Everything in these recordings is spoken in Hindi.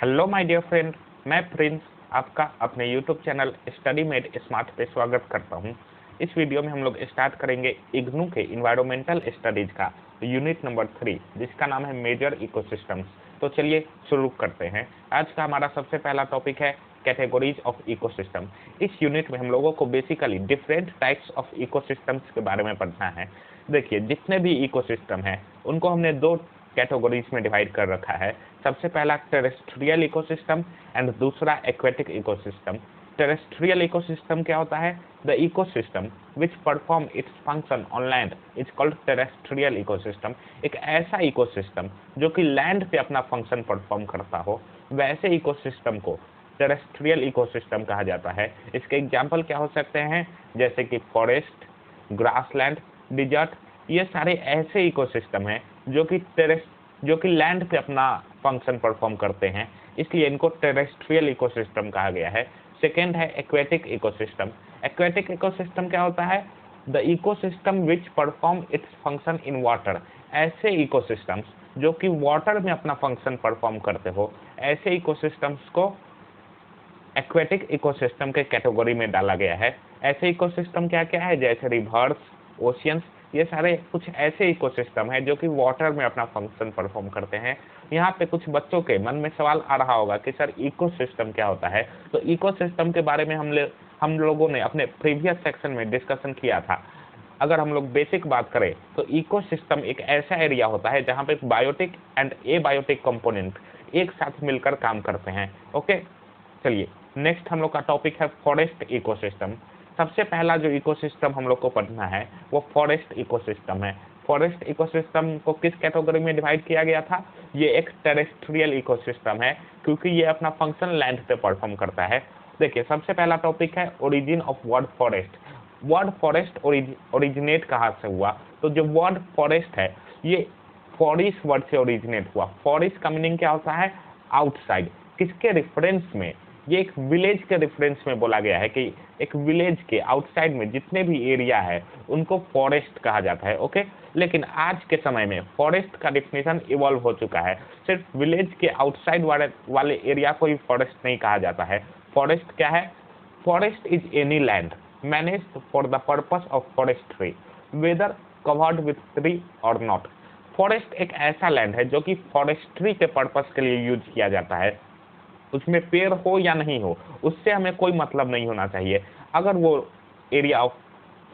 हेलो माय डियर फ्रेंड, मैं प्रिंस आपका अपने YouTube channel study made smart पे स्वागत करता हूं। इस वीडियो में हम लोग स्टार्ट करेंगे इग्नू के इन्वायरमेंटल स्टडीज का यूनिट नंबर 3, जिसका नाम है मेजर इकोसिस्टम्स। तो चलिए शुरू करते हैं। आज का हमारा सबसे पहला टॉपिक है कैटेगरीज ऑफ इकोसिस्टम। इस यूनिट में हम लोगों को basically different types of ecosystems के बारे में पढ़ना है। देखिए, जितने भी इकोसिस्टम हैं उनको हमने दो कैटेगरीज में डिवाइड कर रखा है। सबसे पहला टेरेस्ट्रियल इकोसिस्टम एंड दूसरा एक्वेटिक इकोसिस्टम। टेरेस्ट्रियल इकोसिस्टम क्या होता है? The ecosystem which perform its function on land is called terrestrial ecosystem. एक ऐसा इकोसिस्टम जो कि लैंड पे अपना फंक्शन परफॉर्म करता हो, वैसे इकोसिस्टम को टेरेस्ट्रियल इकोसिस्टम कहा जाता है। इसके एग्जाम्पल क्या हो सकते हैं? जैसे कि फॉरेस्ट, ग्रासलैंड, डिजर्ट। ये सारे ऐसे इकोसिस्टम हैं जो कि लैंड पे अपना फंक्शन परफॉर्म करते हैं, इसलिए इनको टेरेस्ट्रियल इकोसिस्टम कहा गया है। सेकेंड है एक्वेटिक इकोसिस्टम। एक्वेटिक इकोसिस्टम क्या होता है? The ecosystem which perform its function in water. ऐसे इकोसिस्टम्स जो कि वाटर में अपना फंक्शन परफॉर्म करते हो, ऐसे इकोसिस्टम्स को एक्वेटिक इकोसिस्टम के कैटेगरी में डाला गया है। ऐसे इकोसिस्टम क्या क्या है? जैसे रिवर्स, ओशियंस। ये सारे कुछ ऐसे इकोसिस्टम है जो कि वाटर में अपना फंक्शन परफॉर्म करते हैं। यहाँ पे कुछ बच्चों के मन में सवाल आ रहा होगा कि सर इकोसिस्टम क्या होता है? तो इकोसिस्टम के बारे में हम लोगों ने अपने प्रीवियस सेक्शन में डिस्कशन किया था। अगर हम लोग बेसिक बात करें तो इकोसिस्टम एक ऐसा एरिया होता है जहाँ पे बायोटिक एंड एबायोटिक कंपोनेंट एक साथ मिलकर काम करते हैं। ओके, चलिए नेक्स्ट हम लोग का टॉपिक है फॉरेस्ट इकोसिस्टम। सबसे पहला जो इकोसिस्टम हम लोग को पढ़ना है वो फॉरेस्ट इकोसिस्टम है। फॉरेस्ट इकोसिस्टम को किस कैटेगरी में डिवाइड किया गया था? ये एक टेरेस्ट्रियल इकोसिस्टम है क्योंकि ये अपना फंक्शन लैंड पे परफॉर्म करता है। देखिए, सबसे पहला टॉपिक है origin of word forest. Word forest originate कहाँ से हुआ? तो जो वर्ड फॉरेस्ट है ये फॉरेस्ट वर्ड से ओरिजिनेट हुआ। फॉरेस्ट का मीनिंग क्या होता है? आउटसाइड। किसके रेफरेंस में? ये एक विलेज के रेफरेंस में बोला गया है कि एक विलेज के आउटसाइड में जितने भी एरिया है उनको फॉरेस्ट कहा जाता है। ओके, लेकिन आज के समय में फॉरेस्ट का डिफिनेशन इवॉल्व हो चुका है। सिर्फ विलेज के आउटसाइड वाले एरिया को ही फॉरेस्ट नहीं कहा जाता है। फॉरेस्ट क्या है? Forest is any land managed for the purpose of forestry whether covered with tree और नॉट। फॉरेस्ट एक ऐसा लैंड है जो कि फॉरेस्ट्री के पर्पस के लिए यूज किया जाता है। उसमें पेड़ हो या नहीं हो, उससे हमें कोई मतलब नहीं होना चाहिए। अगर वो एरिया ऑफ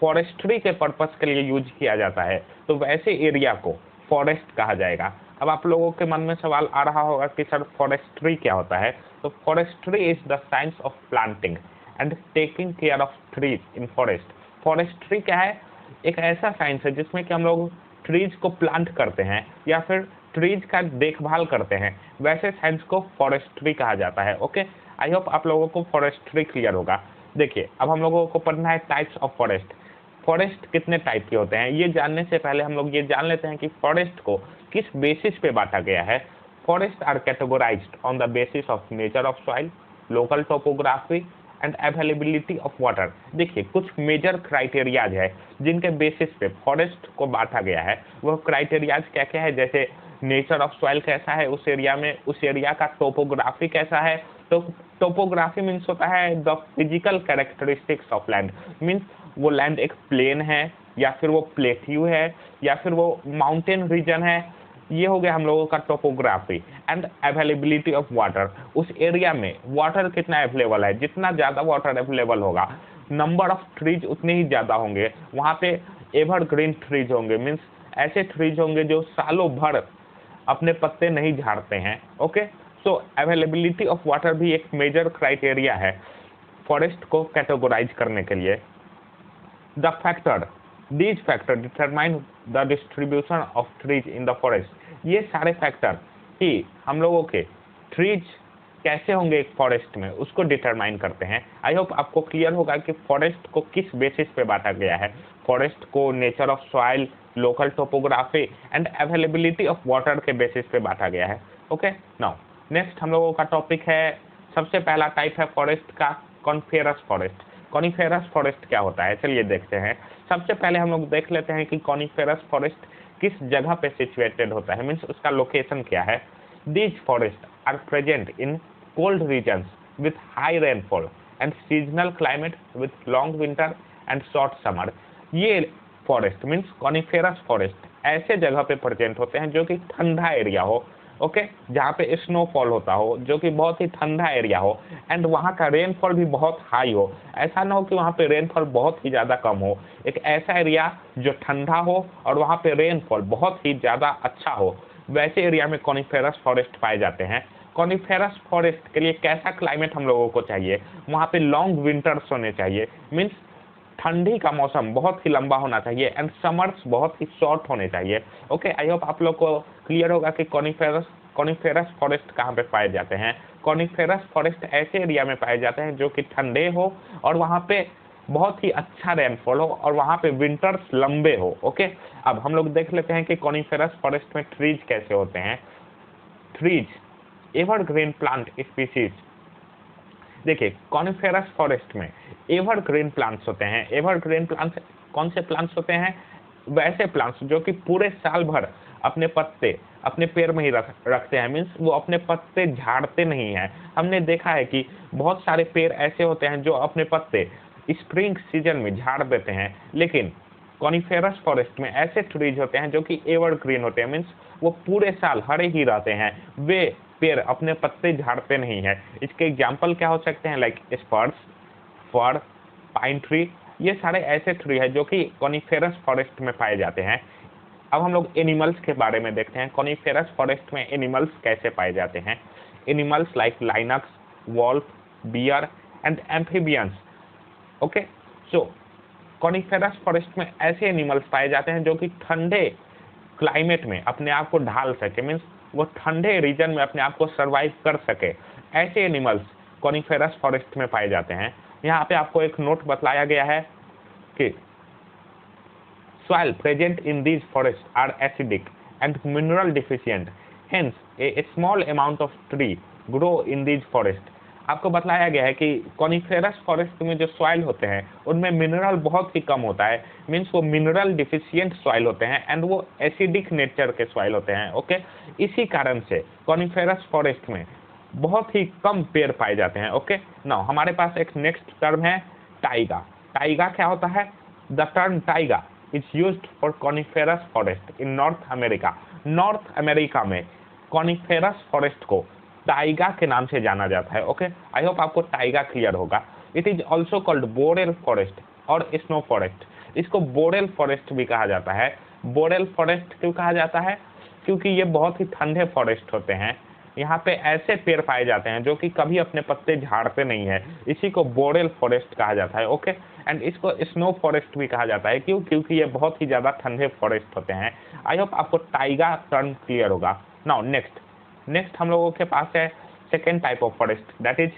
फॉरेस्ट्री के पर्पस के लिए यूज किया जाता है तो वैसे एरिया को फॉरेस्ट कहा जाएगा। अब आप लोगों के मन में सवाल आ रहा होगा कि सर फॉरेस्ट्री क्या होता है? तो forestry is the science of planting and taking care of trees in forest. Forestry क्या है? एक ऐसा साइंस है जिसमें कि हम लोग ट्रीज को प्लांट करते हैं या फिर ट्रीज का देखभाल करते हैं, वैसे साइंस को फॉरेस्ट्री कहा जाता है। ओके, आई होप आप लोगों को फॉरेस्ट्री क्लियर होगा। देखिए, अब हम लोगों को पढ़ना है टाइप्स ऑफ फॉरेस्ट। फॉरेस्ट कितने टाइप के होते हैं ये जानने से पहले हम लोग ये जान लेते हैं कि फॉरेस्ट को किस बेसिस पे बांटा गया है। Forest are categorised on the basis of nature of soil, local topography and availability of water. देखिए, कुछ मेजर क्राइटेरियाज है जिनके बेसिस पे फॉरेस्ट को बांटा गया है। वह क्राइटेरियाज क्या क्या है? जैसे नेचर ऑफ सॉइल कैसा है उस एरिया में, उस एरिया का टोपोग्राफी कैसा है। तो टोपोग्राफी मीन्स होता है the physical characteristics of land. Means वो लैंड एक प्लेन है या फिर वो प्लेट्यू है या फिर वो माउंटेन रीजन है। ये हो गया हम लोगों का topography. And availability of water, उस एरिया में वाटर कितना अवेलेबल है। जितना ज़्यादा वाटर अवेलेबल होगा, नंबर ऑफ ट्रीज उतने ही ज़्यादा होंगे। वहाँ पे एवरग्रीन ट्रीज होंगे, मीन्स ऐसे ट्रीज होंगे जो सालों भर अपने पत्ते नहीं झाड़ते हैं। Okay, so availability of water भी एक मेजर क्राइटेरिया है फॉरेस्ट को कैटेगराइज करने के लिए। The factor, these factor determine the distribution of trees in the forest। ये सारे फैक्टर ही हम लोगों के ट्रीज कैसे होंगे एक फॉरेस्ट में उसको डिटरमाइन करते हैं। आई होप आपको क्लियर होगा कि फॉरेस्ट को किस बेसिस पे बांटा गया है। फॉरेस्ट को nature of soil, local topography and availability of water के बेसिस पे बांटा गया है। ओके, नाउ नेक्स्ट हम लोगों का टॉपिक है, सबसे पहला टाइप है फॉरेस्ट का कॉनिफेरस फॉरेस्ट। कॉनिफेरस फॉरेस्ट क्या होता है चलिए देखते हैं। सबसे पहले हम लोग देख लेते हैं कि कॉनिफेरस फॉरेस्ट किस जगह पे सिचुएटेड होता है, मीन्स उसका लोकेशन क्या है। These forests are present in cold regions with high rainfall and seasonal climate with long winter and short summer. ये फॉरेस्ट मीन्स कॉनिफेरस फॉरेस्ट ऐसे जगह पे प्रेजेंट होते हैं जो कि ठंडा एरिया हो, ओके, जहाँ पे स्नोफॉल होता हो, जो कि बहुत ही ठंडा एरिया हो, एंड वहाँ का रेनफॉल भी बहुत हाई हो। ऐसा ना हो कि वहाँ पे रेनफॉल बहुत ही ज़्यादा कम हो, एक ऐसा एरिया जो ठंडा हो और वहाँ पे रेनफॉल बहुत ही ज़्यादा अच्छा हो, वैसे एरिया में कॉनिफेरस फॉरेस्ट पाए जाते हैं। कॉनिफेरस फॉरेस्ट के लिए कैसा क्लाइमेट हम लोगों को चाहिए? वहाँ पे लॉन्ग विंटर्स होने चाहिए, मीन्स ठंडी का मौसम बहुत ही लंबा होना चाहिए एंड समर्स बहुत ही शॉर्ट होने चाहिए। ओके, आई होप आप लोग को क्लियर होगा कि कॉनिफेरस फॉरेस्ट कहाँ पे पाए जाते हैं। कॉनिफेरस फॉरेस्ट ऐसे एरिया में पाए जाते हैं जो कि ठंडे हो और वहाँ पे बहुत ही अच्छा रेनफॉल हो और वहाँ पे विंटर्स लंबे हो। ओके, अब हम लोग देख लेते हैं कि कॉनिफेरस फॉरेस्ट में ट्रीज कैसे होते हैं। Trees, evergreen plant species. देखिए, कॉनिफेरस फॉरेस्ट में एवरग्रीन प्लांट्स होते हैं। एवरग्रीन प्लांट्स कौन से प्लांट्स होते हैं? वैसे प्लांट्स जो कि पूरे साल भर अपने पत्ते अपने पेड़ में ही रखते हैं, मीन्स वो अपने पत्ते झाड़ते नहीं हैं। हमने देखा है कि बहुत सारे पेड़ ऐसे होते हैं जो अपने पत्ते स्प्रिंग सीजन में झाड़ देते हैं, लेकिन कॉनिफेरस फॉरेस्ट में ऐसे ट्रीज होते हैं जो कि एवरग्रीन होते हैं, मीन्स वो पूरे साल हरे ही रहते हैं, वे पेड़ अपने पत्ते झाड़ते नहीं है। इसके एग्जाम्पल क्या हो सकते हैं? लाइक स्पर्स, फर, पाइन ट्री, ये सारे ऐसे ट्री है जो कि कॉनिफेरस फॉरेस्ट में पाए जाते हैं। अब हम लोग एनिमल्स के बारे में देखते हैं, कॉनिफेरस फॉरेस्ट में एनिमल्स कैसे पाए जाते हैं। Animals like lynx, wolf, bear and amphibians. Okay, so coniferous forest में ऐसे एनिमल्स पाए जाते हैं जो कि ठंडे क्लाइमेट में अपने आप को ढाल सके, मीन्स वो ठंडे रीजन में अपने आप को सर्वाइव कर सके। ऐसे एनिमल्स कॉनिफेरस फॉरेस्ट में पाए जाते हैं। यहाँ पे आपको एक नोट बतलाया गया है कि soil present in these forests are acidic and mineral deficient, hence a small amount of tree grow in these forests। आपको बताया गया है कि कॉनिफेरस फॉरेस्ट में जो सॉइल होते हैं उनमें मिनरल बहुत ही कम होता है, मीन्स वो मिनरल डिफिशियंट सॉइल होते हैं एंड वो एसिडिक नेचर के सॉइल होते हैं। ओके, इसी कारण से कॉनिफेरस फॉरेस्ट में बहुत ही कम पेड़ पाए जाते हैं। ओके, नाउ हमारे पास एक नेक्स्ट टर्म है टाइगा। टाइगा क्या होता है? The term taiga is used for coniferous forest in North America. North America में कॉनिफेरस फॉरेस्ट को टाइगा के नाम से जाना जाता है। ओके, आई होप आपको टाइगा क्लियर होगा। It is also called boreal forest और स्नो फॉरेस्ट। इसको बोरेल फॉरेस्ट भी कहा जाता है। बोरेल फॉरेस्ट क्यों कहा जाता है? क्योंकि ये बहुत ही ठंडे फॉरेस्ट होते हैं। यहाँ पे ऐसे पेड़ पाए जाते हैं जो कि कभी अपने पत्ते झाड़ते नहीं है, इसी को बोरेल फॉरेस्ट कहा जाता है। ओके, एंड इसको स्नो फॉरेस्ट भी कहा जाता है। क्यों? क्योंकि ये बहुत ही ज्यादा ठंडे फॉरेस्ट होते हैं। आई होप आपको टाइगा टर्म क्लियर होगा। नाउ नेक्स्ट हम लोगों के पास है second type of forest, that is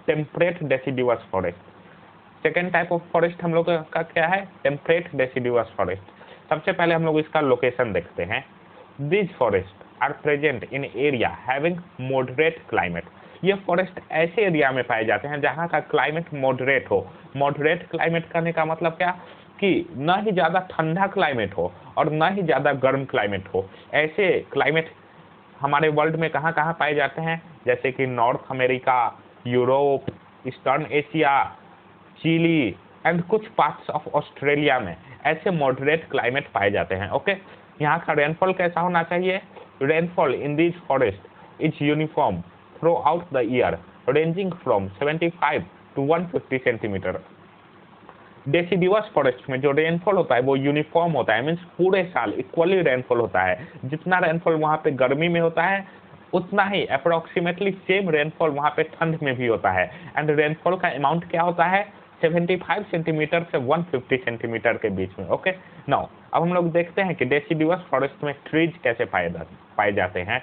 temperate deciduous forest. Second type of forest हम लोग का क्या है? Temperate deciduous forest. सबसे पहले हम लोग इसका लोकेशन देखते हैं। This forest are present in area having moderate climate. ये फॉरेस्ट ऐसे एरिया में पाए जाते हैं जहाँ का क्लाइमेट मॉडरेट हो। मॉडरेट क्लाइमेट करने का मतलब क्या? कि न ही ज़्यादा ठंडा क्लाइमेट हो और न ही ज़्यादा गर्म क्लाइमेट हो। ऐसे क्लाइमेट हमारे वर्ल्ड में कहाँ कहाँ पाए जाते हैं? जैसे कि North America, Europe, Eastern Asia, Chile and कुछ पार्ट्स ऑफ ऑस्ट्रेलिया में ऐसे मॉडरेट क्लाइमेट पाए जाते हैं। ओके, यहाँ का रेनफॉल कैसा होना चाहिए? Rainfall in this forest is uniform through out the year, ranging from 75 to 150 centimetre. Deciduous forest में जो रेनफॉल होता है वो यूनिफॉर्म होता है, मीन्स पूरे साल इक्वली रेनफॉल होता है। जितना रेनफॉल वहाँ पे गर्मी में होता है उतना ही अप्रोक्सीमेटली सेम रेनफॉल वहाँ पे ठंड में भी होता है। एंड रेनफॉल का अमाउंट क्या होता है? 75 सेंटीमीटर से 150 सेंटीमीटर के बीच में। ओके, नाउ अब हम लोग देखते हैं कि डेसिडुअस फॉरेस्ट में ट्रीज कैसे पाए जाते हैं।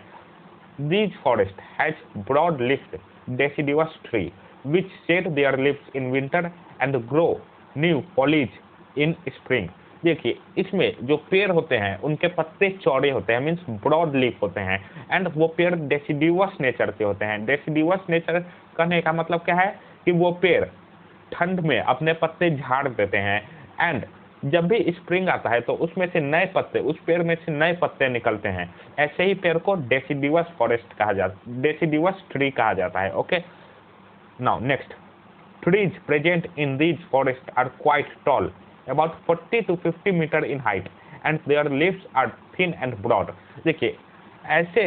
These forests has broad leafed deciduous tree which shed their leaves in winter and grow new foliage in spring। देखिए, इसमें जो पेड़ होते हैं उनके पत्ते चौड़े होते हैं, मीन्स ब्रॉड लीफ होते हैं, एंड वो पेड़ डेसिडुअस नेचर के होते हैं। डेसिडुअस नेचर कहने का मतलब क्या है? कि वो पेड़ ठंड में अपने पत्ते झाड़ देते हैं एंड जब भी स्प्रिंग आता है तो उसमें से नए पत्ते, उस पेड़ में से नए पत्ते निकलते हैं। ऐसे ही पेड़ को डेसिडिवस फॉरेस्ट कहा जाता, डेसिडिवस ट्री कहा जाता है। Okay, now next, trees present in these forests are quite tall, about 40 to 50 meter in height, and their leaves are thin and broad। देखिए, ऐसे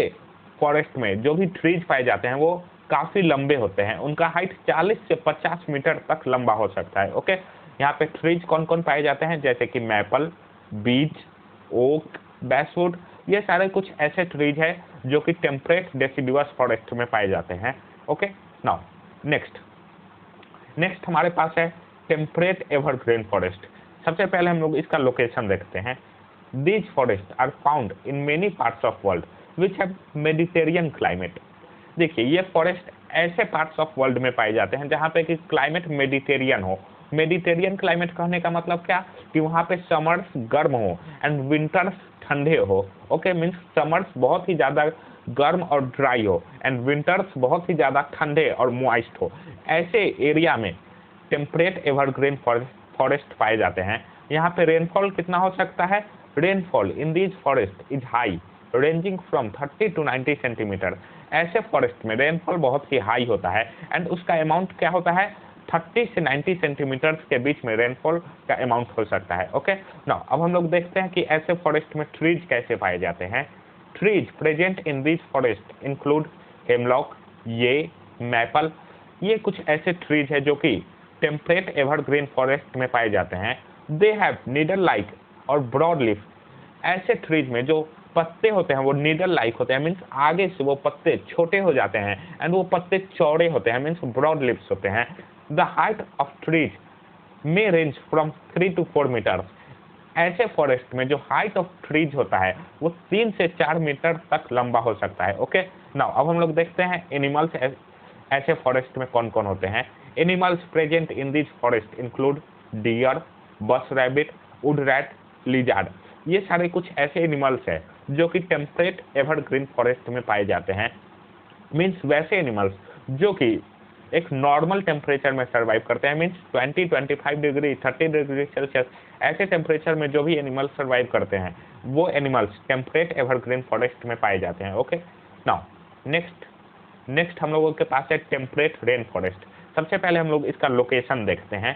फॉरेस्ट में जो भी ट्रीज पाए जाते हैं वो काफी लंबे होते हैं, उनका हाइट 40 से 50 मीटर तक लंबा हो सकता है। ओके, यहाँ पे ट्रीज कौन कौन पाए जाते हैं, जैसे कि मैपल, बीच, ओक, बैसवुड, ये सारे कुछ ऐसे ट्रीज है जो कि टेम्परेट डेसिडुअस फॉरेस्ट में पाए जाते हैं। ओके, नाउ नेक्स्ट हमारे पास है टेम्परेट एवरग्रीन फॉरेस्ट। सबसे पहले हम लोग इसका लोकेशन देखते हैं। These forest are found in many parts of world which have Mediterranean climate. देखिए, ये फॉरेस्ट ऐसे पार्ट्स ऑफ वर्ल्ड में पाए जाते हैं जहाँ पे कि क्लाइमेट मेडिटेरियन हो। मेडिटेरियन क्लाइमेट कहने का मतलब क्या, कि वहाँ पे समर्स गर्म हो एंड विंटर्स ठंडे हो। ओके, मीन्स समर्स बहुत ही ज्यादा गर्म और ड्राई हो एंड विंटर्स बहुत ही ज्यादा ठंडे और मॉइस्ट हो। ऐसे एरिया में टेम्परेट एवरग्रीन फॉरेस्ट पाए जाते हैं। यहाँ पे रेनफॉल कितना हो सकता है, rainfall in these forest is high ranging from 30 to 90 centimetre. ऐसे फॉरेस्ट में रेनफॉल बहुत ही हाई होता है एंड उसका अमाउंट क्या होता है, 30 से 90 सेंटीमीटर के बीच में रेनफॉल का अमाउंट हो सकता है। ओके, नाउ अब हम लोग देखते हैं कि ऐसे फॉरेस्ट में ट्रीज कैसे पाए जाते हैं। Trees present in this forest include hemlock, ये मैपल, ये कुछ ऐसे ट्रीज है जो कि टेम्परेट एवरग्रीन फॉरेस्ट में पाए जाते हैं। दे हैव नीडल लाइक और ब्रॉड लीफ। ऐसे ट्रीज में जो पत्ते होते हैं वो नीडल लाइक होते हैं, मीन्स आगे से वो पत्ते छोटे हो जाते हैं एंड वो पत्ते चौड़े होते हैं, मीन्स ब्रॉड लीव्स होते हैं। The height of trees may range from 3 to 4 metre. ऐसे फॉरेस्ट में जो हाइट ऑफ ट्रीज होता है वो 3 से 4 मीटर तक लंबा हो सकता है। ओके, नाउ अब हम लोग देखते हैं एनिमल्स ऐसे फॉरेस्ट में कौन कौन होते हैं। Animals present in this forest include deer, brush rabbit, wood rat, lizard. ये सारे कुछ ऐसे एनिमल्स हैं जो कि टेम्परेट एवरग्रीन फॉरेस्ट में पाए जाते हैं। मीन्स वैसे एनिमल्स जो कि एक नॉर्मल टेम्परेचर में सर्वाइव करते हैं, मीन्स 20-25 डिग्री 30 डिग्री सेल्सियस ऐसे टेम्परेचर में जो भी एनिमल्स सर्वाइव करते हैं वो एनिमल्स टेम्परेट एवरग्रीन फॉरेस्ट में पाए जाते हैं। ओके, नाउ नेक्स्ट हम लोगों के पास है टेम्परेट रेन फॉरेस्ट। सबसे पहले हम लोग इसका लोकेशन देखते हैं।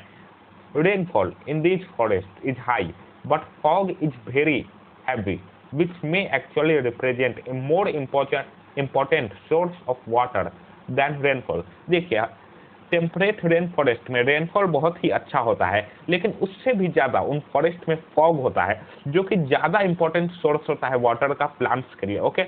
Rainfall in this forest is high but fog is very heavy which may actually represent a more important source of water than rainfall। देखिए, टेम्परेट रेन फॉरेस्ट में रेनफॉल बहुत ही अच्छा होता है, लेकिन उससे भी ज्यादा उन फॉरेस्ट में फॉग होता है जो कि ज्यादा इंपॉर्टेंट सोर्स होता है वाटर का प्लांट्स के लिए। ओके,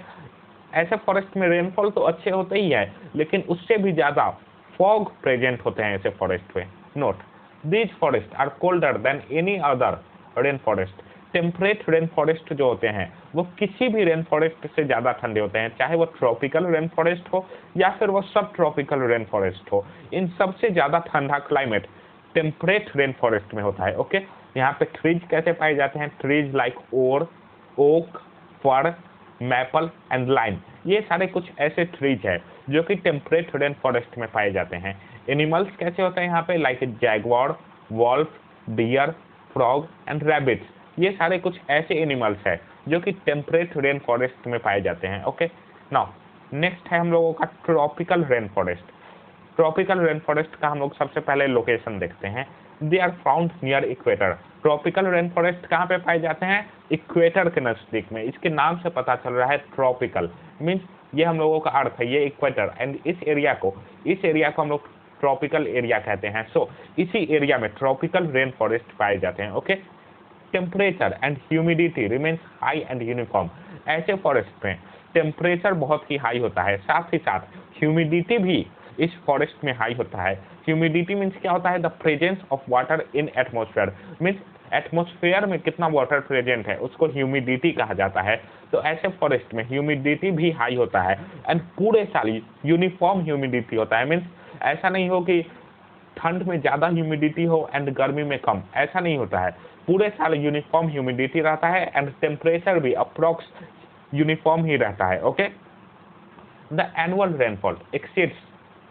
ऐसे फॉरेस्ट में रेनफॉल तो अच्छे होते ही है, लेकिन उससे भी ज्यादा फॉग प्रेजेंट होते हैं ऐसे फॉरेस्ट में। Note, these forest are colder than any other rain forest. Temperate rain forest जो होते हैं वो किसी भी रेन फॉरेस्ट से ज्यादा ठंडे होते हैं, चाहे वो ट्रॉपिकल रेन फॉरेस्ट हो या फिर वो सब ट्रॉपिकल रेन फॉरेस्ट हो। इन सबसे ज्यादा ठंडा क्लाइमेट टेम्परेट रेन फॉरेस्ट में होता है। ओके, यहाँ पे ट्रीज कैसे पाए जाते हैं, trees like oak, fir, maple and line, ये सारे कुछ ऐसे ट्रीज है जो कि टेम्परेट रेन फॉरेस्ट में पाए जाते हैं। एनिमल्स कैसे होते हैं यहाँ पे, like jaguar, wolf, deer, frog and rabbits, ये सारे कुछ ऐसे एनिमल्स है जो कि टेम्परेट रेन फॉरेस्ट में पाए जाते हैं। ओके, नाउ नेक्स्ट है हम लोगों का tropical rain forest. Tropical rain forest का हम लोग सबसे पहले लोकेशन देखते हैं। They are found near equator. Tropical rain forest कहाँ पे पाए जाते हैं, इक्वेटर के नजदीक में। इसके नाम से पता चल रहा है ट्रॉपिकल, मीन्स ये हम लोगों का अर्थ है ये इक्वेटर, एंड इस एरिया को हम लोग ट्रॉपिकल एरिया कहते हैं। सो इसी एरिया में ट्रॉपिकल रेन फॉरेस्ट पाए जाते हैं। Okay, temperature and humidity remains high and uniform. ऐसे फॉरेस्ट में टेम्परेचर बहुत ही हाई होता है, साथ ही साथ ह्यूमिडिटी भी इस फॉरेस्ट में हाई होता है। ह्यूमिडिटी मीन्स क्या होता है, the presence of water in atmosphere, means atmosphere में कितना वाटर प्रेजेंट है उसको ह्यूमिडिटी कहा जाता है। तो ऐसे फॉरेस्ट में ह्यूमिडिटी भी हाई होता है एंड पूरे साल यूनिफॉर्म ह्यूमिडिटी होता है। मीन्स ऐसा नहीं हो कि ठंड में ज्यादा ह्यूमिडिटी हो एंड गर्मी में कम, ऐसा नहीं होता है। पूरे साल यूनिफॉर्म ह्यूमिडिटी रहता है एंड टेम्परेचर भी अप्रोक्स यूनिफॉर्म ही रहता है। Okay, the annual rainfall exceeds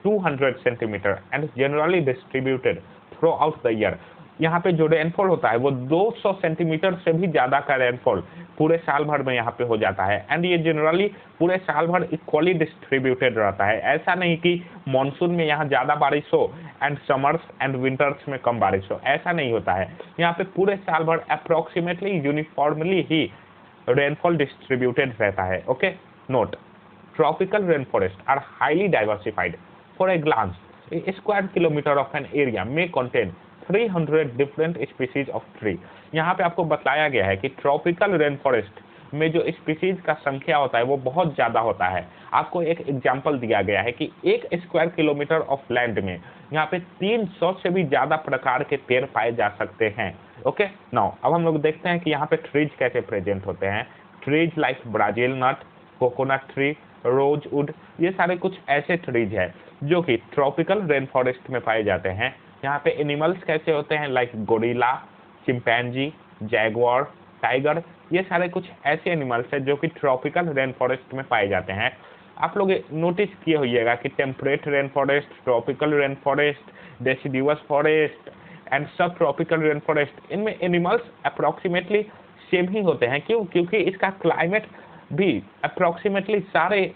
200 centimetre and generally distributed through out the year. यहाँ पे जो रेनफॉल होता है वो 200 सेंटीमीटर से भी ज़्यादा का रेनफॉल पूरे साल भर में यहाँ पे हो जाता है। एंड ये जनरली पूरे साल भर इक्वली डिस्ट्रीब्यूटेड रहता है। ऐसा नहीं कि मानसून में यहाँ ज़्यादा बारिश हो एंड समर्स एंड विंटर्स में कम बारिश हो, ऐसा नहीं होता है। यहाँ पे पूरे साल भर अप्रोक्सीमेटली यूनिफॉर्मली ही रेनफॉल डिस्ट्रीब्यूटेड रहता है। Okay, note, tropical rainforests are highly diversified. For a glance, a square kilometer of an area may contain 300 different species of tree. यहाँ पे आपको बताया गया है कि ट्रॉपिकल रेन फॉरेस्ट में जो स्पीसीज का संख्या होता है वो बहुत ज़्यादा होता है। आपको एक एग्जाम्पल दिया गया है कि 1 स्क्वायर किलोमीटर ऑफ लैंड में यहाँ पे 300 से भी ज़्यादा प्रकार के पेड़ पाए जा सकते हैं। ओके, नाउ अब हम लोग देखते हैं कि यहाँ पे ट्रीज कैसे प्रेजेंट होते हैं। Trees like Brazil nut, coconut tree, rosewood, ये सारे कुछ ऐसे ट्रीज है जो कि ट्रॉपिकल रेन फॉरेस्ट में पाए जाते हैं। यहाँ पे एनिमल्स कैसे होते हैं, like gorilla, chimpanzee, Jaguar, tiger, ये सारे कुछ ऐसे एनिमल्स हैं जो कि ट्रॉपिकल रेन फॉरेस्ट में पाए जाते हैं। आप लोग नोटिस किए होइएगा कि temperate rain forest, tropical rain forest, deciduous forest and sub tropical rain forest, इनमें एनिमल्स अप्रोक्सीमेटली सेम ही होते हैं। क्यों? क्योंकि इसका क्लाइमेट भी अप्रोक्सीमेटली सारे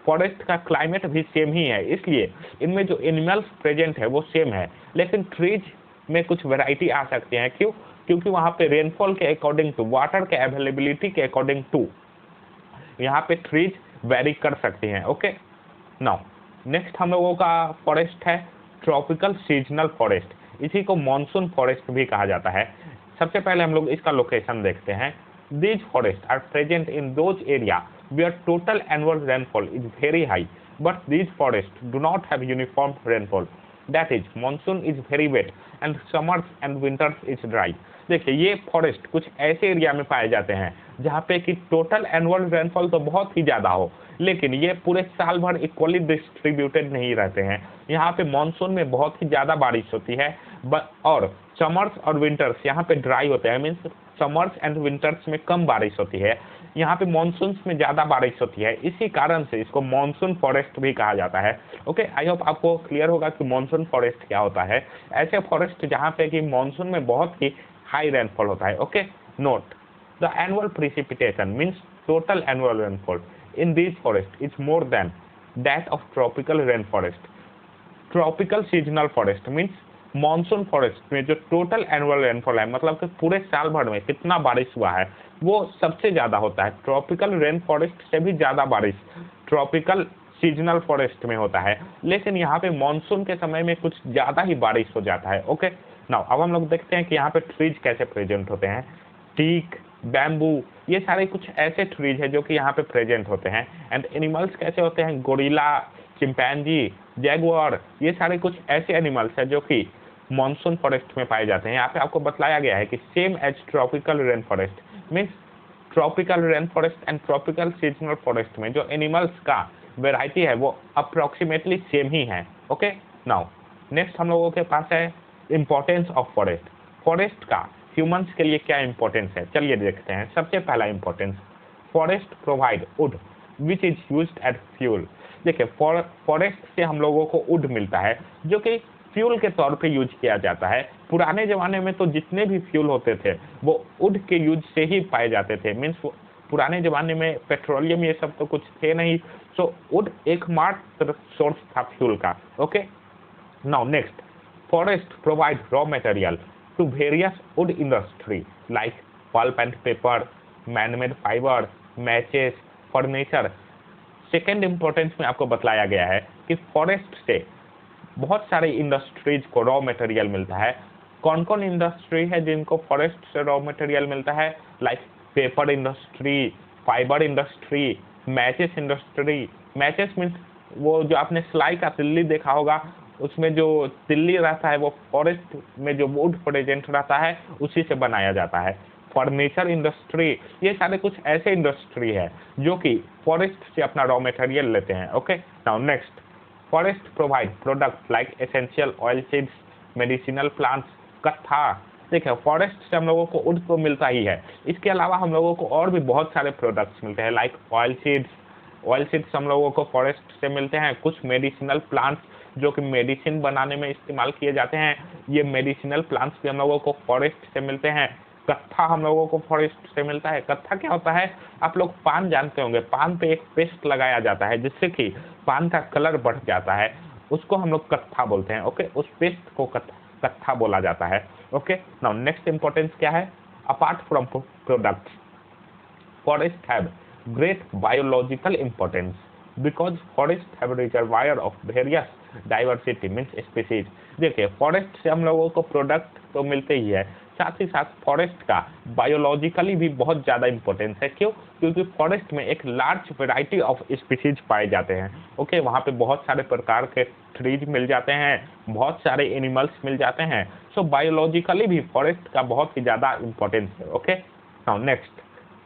फॉरेस्ट का क्लाइमेट भी सेम ही है, इसलिए इनमें जो एनिमल्स प्रेजेंट है वो सेम है। लेकिन ट्रीज में कुछ वैरायटी आ सकते हैं। क्यों? क्योंकि वहाँ पे रेनफॉल के अकॉर्डिंग टू, वाटर के अवेलेबिलिटी के अकॉर्डिंग टू यहाँ पे ट्रीज वेरी कर सकती हैं। ओके, नाउ नेक्स्ट हम लोगों का फॉरेस्ट है ट्रॉपिकल सीजनल फॉरेस्ट। इसी को मॉनसून फॉरेस्ट भी कहा जाता है। सबसे पहले हम लोग इसका लोकेशन देखते हैं। These forests are present in those areas where total annual rainfall is very high, but these forests do not have uniform rainfall. That is, monsoon is very wet and summers and winters is dry. देखिए, ये फॉरेस्ट कुछ ऐसे एरिया में पाए जाते हैं जहाँ पे कि टोटल एनुअल रेनफॉल तो बहुत ही ज़्यादा हो, लेकिन ये पूरे साल भर इक्वली डिस्ट्रीब्यूटेड नहीं रहते हैं। यहाँ पे मानसून में बहुत ही ज़्यादा बारिश होती है और समर्स और विंटर्स यहाँ पे ड्राई होते हैं। मीन्स समर्स एंड विंटर्स में कम बारिश होती है, यहाँ पे मानसून में ज़्यादा बारिश होती है। इसी कारण से इसको मानसून फॉरेस्ट भी कहा जाता है। ओके, आई होप आपको क्लियर होगा कि मानसून फॉरेस्ट क्या होता है। ऐसे फॉरेस्ट जहाँ पे कि मानसून में बहुत ही हाई रेनफॉल होता है। Okay, note, the annual precipitation means total annual rainfall in this forest is more than that of tropical rain forest. Tropical seasonal forest means monsoon forest में जो टोटल एनुअल रेनफॉल है, मतलब कि पूरे साल भर में कितना बारिश हुआ है, वो सबसे ज़्यादा होता है। ट्रॉपिकल रेन फॉरेस्ट से भी ज़्यादा बारिश ट्रॉपिकल सीजनल फॉरेस्ट में होता है, लेकिन यहाँ पे मॉनसून के समय में कुछ ज़्यादा ही बारिश हो जाता है। ओके, नाउ अब हम लोग देखते हैं कि यहाँ पे ट्रीज कैसे प्रेजेंट होते हैं। टीक, बैम्बू, ये सारे कुछ ऐसे ट्रीज है जो कि यहाँ पे प्रेजेंट होते हैं। एंड एनिमल्स कैसे होते हैं, गोरिल्ला, चिंपैंजी, जैगुआर, ये सारे कुछ ऐसे एनिमल्स हैं जो कि मॉनसून फॉरेस्ट में पाए जाते हैं। यहाँ पे आपको बताया गया है कि same as tropical rain forest means tropical rain forest and tropical seasonal forest में जो एनिमल्स का वेराइटी है वो अप्रोक्सीमेटली सेम ही है। ओके, नाउ नेक्स्ट हम लोगों के पास है इम्पोर्टेंस ऑफ फॉरेस्ट। फॉरेस्ट का ह्यूमंस के लिए क्या इंपॉर्टेंस है, चलिए देखते हैं। सबसे पहला importance, forest provide wood which is used as fuel. देखिए, फॉरेस्ट से हम लोगों को वुड मिलता है जो कि फ्यूल के तौर पे यूज किया जाता है। पुराने ज़माने में तो जितने भी फ्यूल होते थे वो वुड के यूज से ही पाए जाते थे। मीन्स पुराने ज़माने में पेट्रोलियम ये सब तो कुछ थे नहीं, सो वुड एकमात्र सोर्स था फ्यूल का। Okay, now next, forest provide raw material to various wood industry like pulp and paper, manmade fibre, matches, furniture. Second importance में आपको बताया गया है कि फॉरेस्ट से बहुत सारे इंडस्ट्रीज को रॉ मटेरियल मिलता है। कौन कौन इंडस्ट्री है जिनको फॉरेस्ट से रॉ मटेरियल मिलता है, like paper industry, fibre industry, matches industry. Matches means वो जो आपने सिलाई का तिल्ली देखा होगा, उसमें जो तिल्ली रहता है वो फॉरेस्ट में जो वुड प्रेजेंट रहता है उसी से बनाया जाता है। फर्नीचर इंडस्ट्री, ये सारे कुछ ऐसे इंडस्ट्री है जो कि फॉरेस्ट से अपना रॉ मटेरियल लेते हैं। Okay, now next, forest provide product like essential oil seeds, medicinal plants, कत्था। देखिए, फॉरेस्ट से हम लोगों को वुड तो मिलता ही है, इसके अलावा हम लोगों को और भी बहुत सारे प्रोडक्ट्स मिलते हैं लाइक ऑयल सीड्स हम लोगों को फॉरेस्ट से मिलते हैं। कुछ मेडिसिनल प्लांट्स जो कि मेडिसिन बनाने में इस्तेमाल किए जाते हैं। ये मेडिसिनल प्लांट्स भी हम लोगों को फॉरेस्ट से मिलते हैं। कत्था हम लोगों को फॉरेस्ट से मिलता है। कत्था क्या होता है? आप लोग पान जानते होंगे, पान पे एक पेस्ट लगाया जाता है जिससे कि पान का कलर बढ़ जाता है, उसको हम लोग कत्था बोलते हैं। ओके, उस पेस्ट को कत्था बोला जाता है। ओके, नाउ नेक्स्ट इंपॉर्टेंस क्या है? Apart from products, forests have great biological importance because forests have reservoir of various diversity means species। देखिए, फॉरेस्ट से हम लोगों को प्रोडक्ट तो मिलते ही है, साथ ही साथ फॉरेस्ट का बायोलॉजिकली भी बहुत ज़्यादा इंपॉर्टेंस है। क्यों? क्योंकि फॉरेस्ट में एक लार्ज वैरायटी ऑफ स्पीसीज पाए जाते हैं। ओके, वहाँ पे बहुत सारे प्रकार के ट्रीज मिल जाते हैं, बहुत सारे एनिमल्स मिल जाते हैं। सो बायोलॉजिकली भी फॉरेस्ट का बहुत ही ज़्यादा इंपॉर्टेंस है। Okay, now next,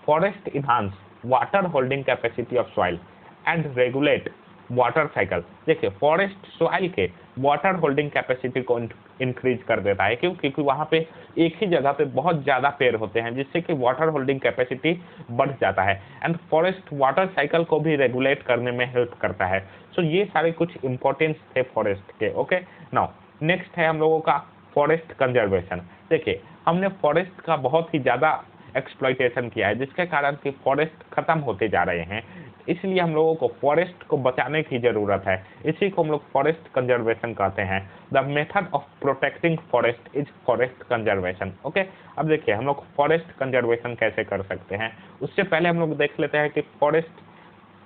forest enhance water holding capacity of soil and regulate water cycle। देखिए, फॉरेस्ट सॉइल के वाटर होल्डिंग कैपेसिटी को इंक्रीज कर देता है। क्यों? क्योंकि वहाँ पे एक ही जगह पे बहुत ज़्यादा पेड़ होते हैं जिससे कि वाटर होल्डिंग कैपेसिटी बढ़ जाता है। एंड फॉरेस्ट वाटर साइकिल को भी रेगुलेट करने में हेल्प करता है। सो ये सारे कुछ इंपॉर्टेंस थे फॉरेस्ट के। ओके, नाउ नेक्स्ट है हम लोगों का फॉरेस्ट कंजर्वेशन। देखिए, हमने फॉरेस्ट का बहुत ही ज़्यादा एक्सप्लॉइटेशन किया है जिसके कारण कि फॉरेस्ट खत्म होते जा रहे हैं। इसलिए हम लोगों को फॉरेस्ट को बचाने की जरूरत है। इसी को हम लोग फॉरेस्ट कंजर्वेशन कहते हैं। The method of protecting forest is forest conservation. Okay, अब देखिए हम लोग फॉरेस्ट कंजर्वेशन कैसे कर सकते हैं। उससे पहले हम लोग देख लेते हैं कि फॉरेस्ट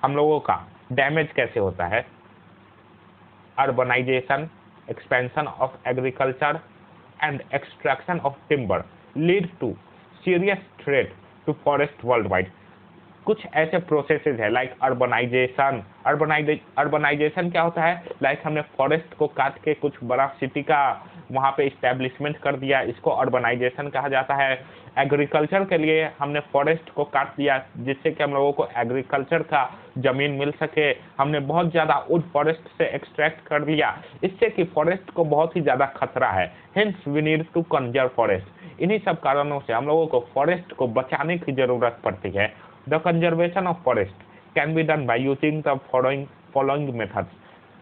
हम लोगों का डैमेज कैसे होता है। Urbanisation, expansion of agriculture and extraction of timber lead to serious threat to forest worldwide. कुछ ऐसे प्रोसेसेस है लाइक अर्बनाइजेशन। अर्बनाइजेशन क्या होता है? लाइक हमने फॉरेस्ट को काट के कुछ बड़ा सिटी का वहाँ पे इस्टेब्लिशमेंट कर दिया, इसको अर्बनाइजेशन कहा जाता है। एग्रीकल्चर के लिए हमने फॉरेस्ट को काट दिया जिससे कि हम लोगों को एग्रीकल्चर का जमीन मिल सके। हमने बहुत ज़्यादा वुड फॉरेस्ट से एक्सट्रैक्ट कर लिया, इससे कि फॉरेस्ट को बहुत ही ज़्यादा खतरा है। Hence we need to conserve forest. इन्हीं सब कारणों से हम लोगों को फॉरेस्ट को बचाने की जरूरत पड़ती है। The conservation of forest can be done by using the following methods.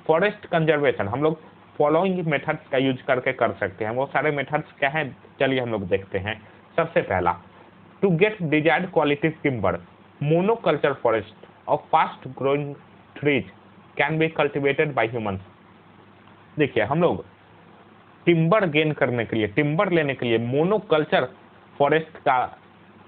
Forest conservation हम लोग फॉलोइंग मेथड्स का यूज करके कर सकते हैं। वो सारे मेथड्स क्या हैं, चलिए हम लोग देखते हैं। सबसे पहला, to get desired quality timber, monoculture forest of fast growing trees can be cultivated by humans. देखिए, हम लोग टिम्बर गेन करने के लिए, टिम्बर लेने के लिए मोनोकल्चर फॉरेस्ट का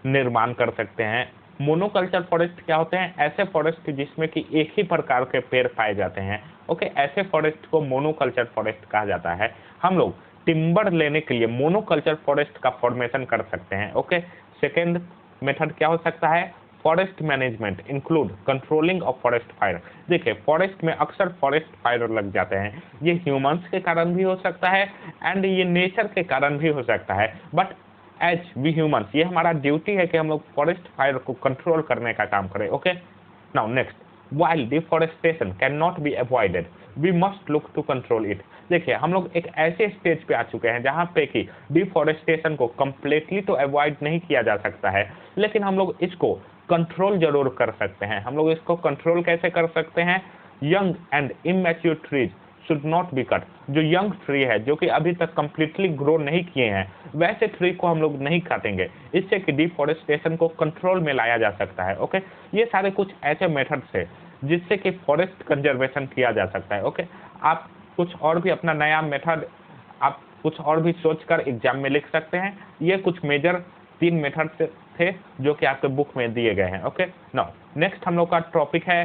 निर्माण कर सकते हैं। मोनोकल्चर फॉरेस्ट क्या होते हैं? ऐसे फॉरेस्ट जिसमें कि एक ही प्रकार के पेड़ पाए जाते हैं। ओके, ऐसे फॉरेस्ट को मोनोकल्चर फॉरेस्ट कहा जाता है। हम लोग टिम्बर लेने के लिए मोनोकल्चर फॉरेस्ट का फॉर्मेशन कर सकते हैं। ओके, सेकेंड मेथड क्या हो सकता है? Forest management include controlling of forest fire. देखिए, फॉरेस्ट में अक्सर फॉरेस्ट फायर लग जाते हैं। ये ह्यूमंस के कारण भी हो सकता है एंड ये नेचर के कारण भी हो सकता है। बट एज वी ह्यूमंस, ये हमारा ड्यूटी है कि हम लोग फॉरेस्ट फायर को कंट्रोल करने का काम करें। Okay, now next, while deforestation can not be avoided we must look to control it. देखिए, हम लोग एक ऐसे स्टेज पे आ चुके हैं जहाँ पे कि डिफॉरेस्टेशन को कंप्लीटली तो अवॉइड नहीं किया जा सकता है, लेकिन हम लोग इसको कंट्रोल जरूर कर सकते हैं। हम लोग इसको कंट्रोल कैसे कर सकते हैं? Young and immature trees should not be cut. जो यंग ट्री है, जो कि अभी तक कंप्लीटली ग्रो नहीं किए हैं, वैसे ट्री को हम लोग नहीं काटेंगे। इससे कि डिफॉरेस्टेशन को कंट्रोल में लाया जा सकता है। ओके, ये सारे कुछ ऐसे मेथड्स है जिससे कि फॉरेस्ट कंजर्वेशन किया जा सकता है। ओके, आप कुछ और भी अपना नया मेथड आप कुछ और भी सोचकर एग्जाम में लिख सकते हैं। ये कुछ मेजर 3 मेथड थे जो कि आपके बुक में दिए गए हैं। ओके, नाउ नेक्स्ट हम लोग का टॉपिक है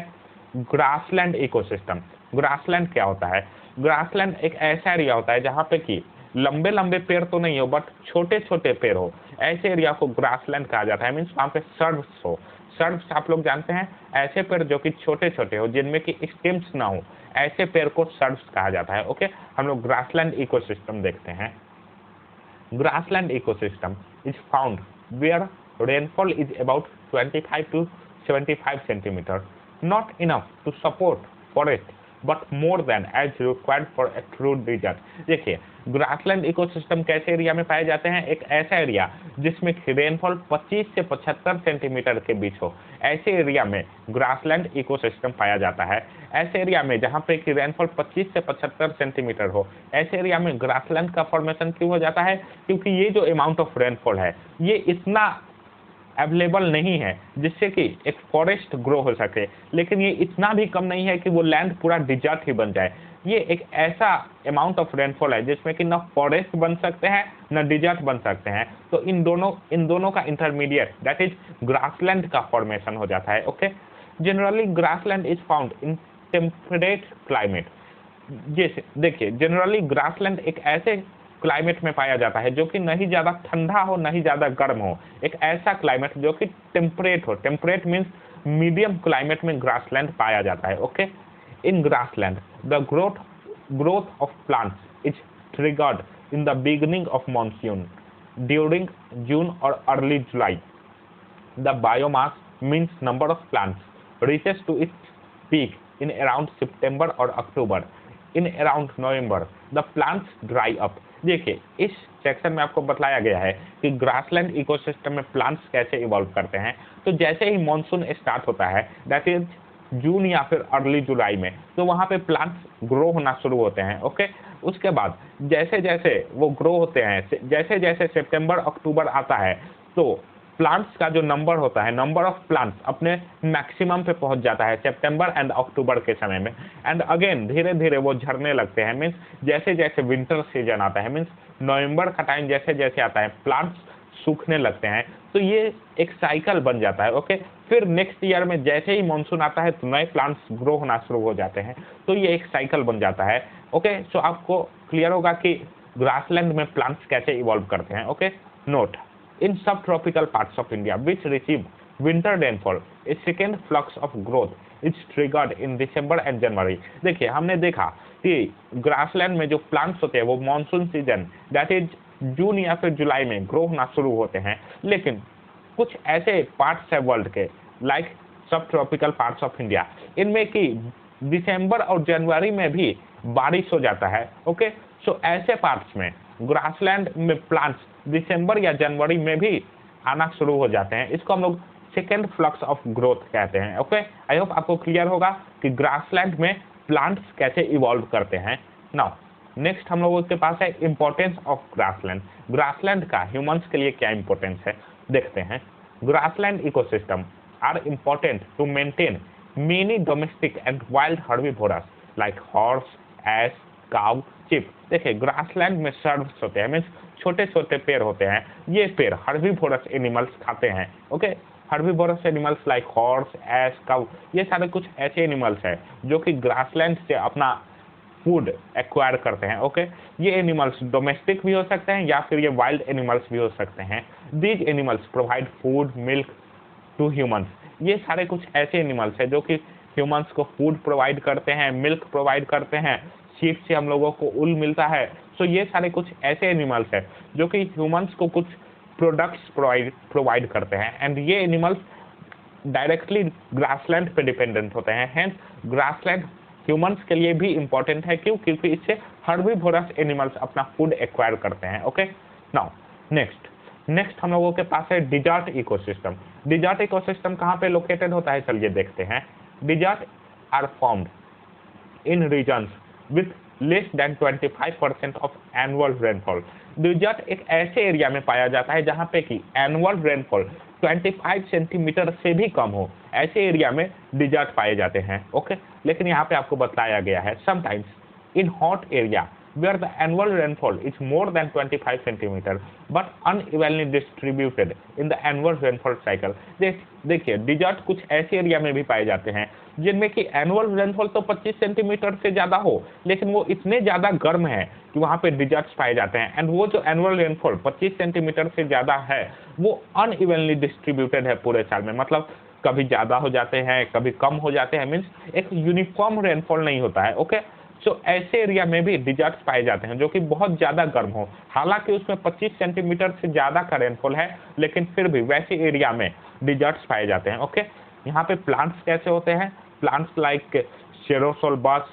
ग्रासलैंड इकोसिस्टम। ग्रासलैंड क्या होता है? ग्रासलैंड एक ऐसा एरिया होता है जहाँ पे कि लंबे लंबे पेड़ तो नहीं हो बट छोटे छोटे पेड़ हो, ऐसे एरिया को ग्रासलैंड कहा जाता है। मीन्स वहाँ पे सर्व्स हो। सर्व्स आप लोग जानते हैं, ऐसे पेड़ जो कि छोटे छोटे हो, जिनमें कि स्टेम्स ना हो, ऐसे पेड़ को सर्व्स कहा जाता है। ओके, हम लोग ग्रासलैंड इकोसिस्टम देखते हैं। Grassland ecosystem is found where rainfall is about 25 to 75 centimeters, not enough to support forest but more than as required for a true desert. देखिए ग्रासलैंड इकोसिस्टम कैसे एरिया में पाए जाते हैं, एक ऐसा एरिया जिसमें रेनफॉल 25 से 75 सेंटीमीटर के बीच हो, ऐसे एरिया में ग्रासलैंड इकोसिस्टम पाया जाता है। ऐसे एरिया में जहाँ पे कि रेनफॉल 25 से 75 सेंटीमीटर हो, ऐसे एरिया में ग्रासलैंड का फॉर्मेशन क्यों हो जाता है, क्योंकि ये जो अमाउंट ऑफ रेनफॉल है ये इतना अवेलेबल नहीं है जिससे कि एक फॉरेस्ट ग्रो हो सके, लेकिन ये इतना भी कम नहीं है कि वो लैंड पूरा डिजर्ट ही बन जाए। ये एक ऐसा अमाउंट ऑफ रेनफॉल है जिसमें कि न फॉरेस्ट बन सकते हैं न डिजर्ट बन सकते हैं, तो इन दोनों का इंटरमीडिएट दैट इज ग्रासलैंड का फॉर्मेशन हो जाता है। Okay, generally grassland is found in temperate climate. जैसे देखिए जनरली ग्रासलैंड एक ऐसे क्लाइमेट में पाया जाता है जो कि नहीं ज़्यादा ठंडा हो नहीं ज़्यादा गर्म हो, एक ऐसा क्लाइमेट जो कि टेम्परेट हो। टेम्परेट मीन्स मीडियम क्लाइमेट में ग्रासलैंड पाया जाता है। Okay, in grassland the growth of plants is triggered in the beginning of monsoon during June और early July. The biomass means number of plants reaches to its peak in around September और अक्टूबर। in around November the plants dry up। देखिए इस सेक्शन में आपको बताया गया है कि ग्रासलैंड इकोसिस्टम में प्लांट्स कैसे इवॉल्व करते हैं। तो जैसे ही मॉनसून स्टार्ट होता है दैट इज जून या फिर अर्ली जुलाई में, तो वहाँ पे प्लांट्स ग्रो होना शुरू होते हैं। ओके, उसके बाद जैसे जैसे वो ग्रो होते हैं, जैसे जैसे सितंबर अक्टूबर आता है, तो प्लांट्स का जो नंबर होता है, नंबर ऑफ प्लांट्स अपने मैक्सिमम पे पहुंच जाता है सितंबर एंड अक्टूबर के समय में। एंड अगेन धीरे धीरे वो झड़ने लगते हैं, मीन्स जैसे जैसे विंटर सीजन आता है, मीन्स नवंबर का टाइम जैसे जैसे आता है प्लांट्स सूखने लगते हैं। तो ये एक साइकिल बन जाता है। ओके, फिर नेक्स्ट ईयर में जैसे ही मानसून आता है तो नए प्लांट्स ग्रो होना शुरू हो जाते हैं। तो ये एक साइकिल बन जाता है। ओके, सो आपको क्लियर होगा कि ग्रासलैंड में प्लांट्स कैसे इवॉल्व करते हैं। Okay, note in subtropical parts of India which receive winter rainfall, a second flux of growth is triggered in December and January। देखिए हमने देखा कि ग्रासलैंड में जो प्लांट्स होते हैं वो मानसून सीजन दैट इज जून या फिर जुलाई में ग्रो होना शुरू होते हैं, लेकिन कुछ ऐसे पार्ट्स है वर्ल्ड के लाइक सब ट्रॉपिकल पार्ट्स ऑफ इंडिया, इनमें कि दिसंबर और जनवरी में भी बारिश हो जाता है। ओके, सो ऐसे पार्ट्स में ग्रासलैंड में प्लांट्स दिसंबर या जनवरी में भी आना शुरू हो जाते हैं। इसको हम लोग सेकेंड फ्लक्स ऑफ ग्रोथ कहते हैं। ओके, आई होप आपको क्लियर होगा कि ग्रासलैंड में प्लांट्स कैसे इवॉल्व करते हैं। नाउ नेक्स्ट हम लोगों के पास है इंपॉर्टेंस ऑफ ग्रासलैंड। ग्रासलैंड का ह्यूमंस के लिए क्या इंपॉर्टेंस है देखते हैं। Grassland ecosystem are important to maintain many domestic and wild herbivores like horse, ass, cow, sheep. देखिए ग्रासलैंड में सर्व्स होते हैं, मीन्स छोटे छोटे पेड़ होते हैं। ये पेड़ हर्बीवोरस एनिमल्स खाते हैं। Okay, herbivores animals like horse, ass, cow, ये सारे कुछ ऐसे एनिमल्स हैं जो कि ग्रासलैंड से अपना फूड एक्वायर करते हैं। ओके, ये एनिमल्स डोमेस्टिक भी हो सकते हैं या फिर ये वाइल्ड एनिमल्स भी हो सकते हैं। These animals provide food, milk to humans. ये सारे कुछ ऐसे एनिमल्स हैं जो कि ह्यूमंस को फूड प्रोवाइड करते हैं, मिल्क प्रोवाइड करते हैं, शीप से हम लोगों को उल मिलता है। सो ये सारे कुछ ऐसे एनिमल्स हैं जो कि ह्यूमंस को कुछ प्रोडक्ट्स प्रोवाइड करते हैं, एंड ये एनिमल्स डायरेक्टली ग्रासलैंड पे डिपेंडेंट होते हैं। हेंस ग्रासलैंड ह्यूमंस के लिए भी इंपॉर्टेंट है। क्यों? क्योंकि इससे हर्बीवोरस एनिमल्स अपना फूड एक्वायर करते हैं। ओके, नाउ नेक्स्ट हम लोगों के पास है डिजर्ट इकोसिस्टम। डिजर्ट इकोसिस्टम कहाँ पे लोकेटेड होता है, चलिए देखते हैं। Desert are formed in regions with less than 25% of annual rainfall। Desert एक ऐसे एरिया में पाया जाता है जहां पे कि एनुअल रेनफॉल 25 सेंटीमीटर से भी कम हो, ऐसे एरिया में डिजर्ट पाए जाते हैं। ओके, लेकिन यहाँ पे आपको बताया गया है sometimes in hot area where the annual rainfall is more than 25 centimeter but unevenly distributed in the annual rainfall cycle। देखिए डिजर्ट कुछ ऐसे एरिया में भी पाए जाते हैं जिनमें कि एनुअल रेनफॉल तो 25 सेंटीमीटर से ज़्यादा हो, लेकिन वो इतने ज़्यादा गर्म है कि वहाँ पे डिजर्ट्स पाए जाते हैं। एंड वो जो एनुअल रेनफॉल 25 सेंटीमीटर से ज़्यादा है वो अनइवनली डिस्ट्रीब्यूटेड है पूरे साल में, मतलब कभी ज़्यादा हो जाते हैं कभी कम हो जाते हैं, मीन्स एक यूनिफॉर्म रेनफॉल नहीं होता है। ओके, सो ऐसे एरिया में भी डिजर्ट्स पाए जाते हैं जो कि बहुत ज़्यादा गर्म हो, हालांकि उसमें 25 सेंटीमीटर से ज़्यादा का रेनफॉल है, लेकिन फिर भी वैसे एरिया में डिजर्ट्स पाए जाते हैं। ओके, यहाँ पे प्लांट्स कैसे होते हैं, प्लांट्स लाइक शेरोसोल्बस,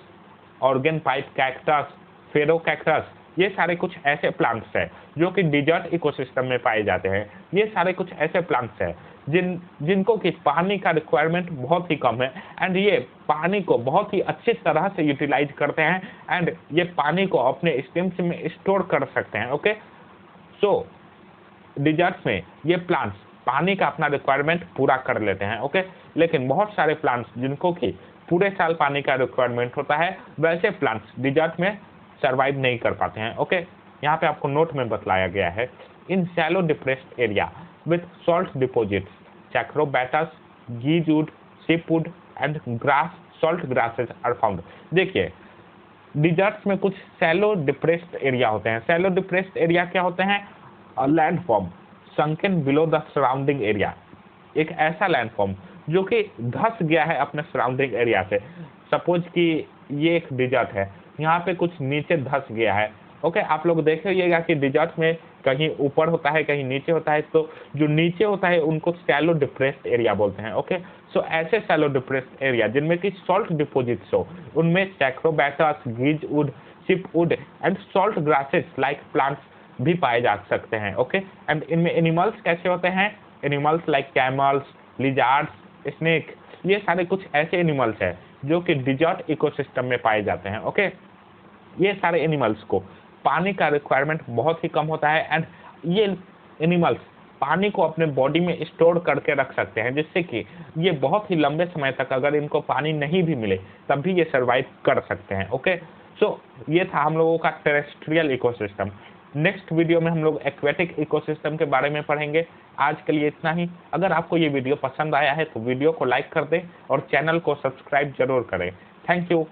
organ pipe cactus, ferocactus, ये सारे कुछ ऐसे प्लांट्स हैं जो कि डिजर्ट इकोसिस्टम में पाए जाते हैं। ये सारे कुछ ऐसे प्लांट्स हैं जिनको कि पानी का रिक्वायरमेंट बहुत ही कम है एंड ये पानी को बहुत ही अच्छी तरह से यूटिलाइज करते हैं एंड ये पानी को अपने स्टेम्स में स्टोर कर सकते हैं। ओके, सो डिजर्ट्स में ये प्लांट्स पानी का अपना रिक्वायरमेंट पूरा कर लेते हैं। ओके, लेकिन बहुत सारे प्लांट्स जिनको कि पूरे साल पानी का रिक्वायरमेंट होता है, वैसे प्लांट्स डिजर्ट में सर्वाइव नहीं कर पाते हैं। ओके, यहाँ पे आपको नोट में बतलाया गया है, in shallow depressed area with salt deposits चैक्रोबैटस, greasewood, sheepwood and grass salt grasses are found. देखिए, डिजर्ट्स में कुछ शैलो डिप्रेस्ड एरिया होते हैं। शैलो डिप्रेस्ड एरिया क्या होते हैं? Land form sunken below the surrounding area, एक ऐसा लैंड फॉर्म जो कि धंस गया है अपने सराउंडिंग एरिया से। सपोज कि ये एक डिजर्ट है, यहाँ पे कुछ नीचे धंस गया है। ओके, आप लोग देखिएगा कि डिजर्ट में कहीं ऊपर होता है कहीं नीचे होता है, तो जो नीचे होता है उनको शैलो डिप्रेस्ड एरिया बोलते हैं। ओके, सो ऐसे शैलो डिप्रेस्ड एरिया जिनमें कि सॉल्ट डिपोजिट्स हो, उनमें चैक्रोबैटस, greasewood, sheepwood and salt grasses like plants भी पाए जा सकते हैं। ओके, एंड इनमें एनिमल्स कैसे होते हैं? Animals like camels, lizards, snake, ये सारे कुछ ऐसे एनिमल्स हैं जो कि डिजर्ट इकोसिस्टम में पाए जाते हैं। ओके, ये सारे एनिमल्स को पानी का रिक्वायरमेंट बहुत ही कम होता है एंड ये एनिमल्स पानी को अपने बॉडी में स्टोर करके रख सकते हैं, जिससे कि ये बहुत ही लंबे समय तक अगर इनको पानी नहीं भी मिले तब भी ये सर्वाइव कर सकते हैं। ओके, सो ये था हम लोगों का टेरेस्ट्रियल इकोसिस्टम। नेक्स्ट वीडियो में हम लोग एक्वेटिक इकोसिस्टम के बारे में पढ़ेंगे। आज के लिए इतना ही। अगर आपको ये वीडियो पसंद आया है तो वीडियो को लाइक कर दें और चैनल को सब्सक्राइब जरूर करें। Thank you.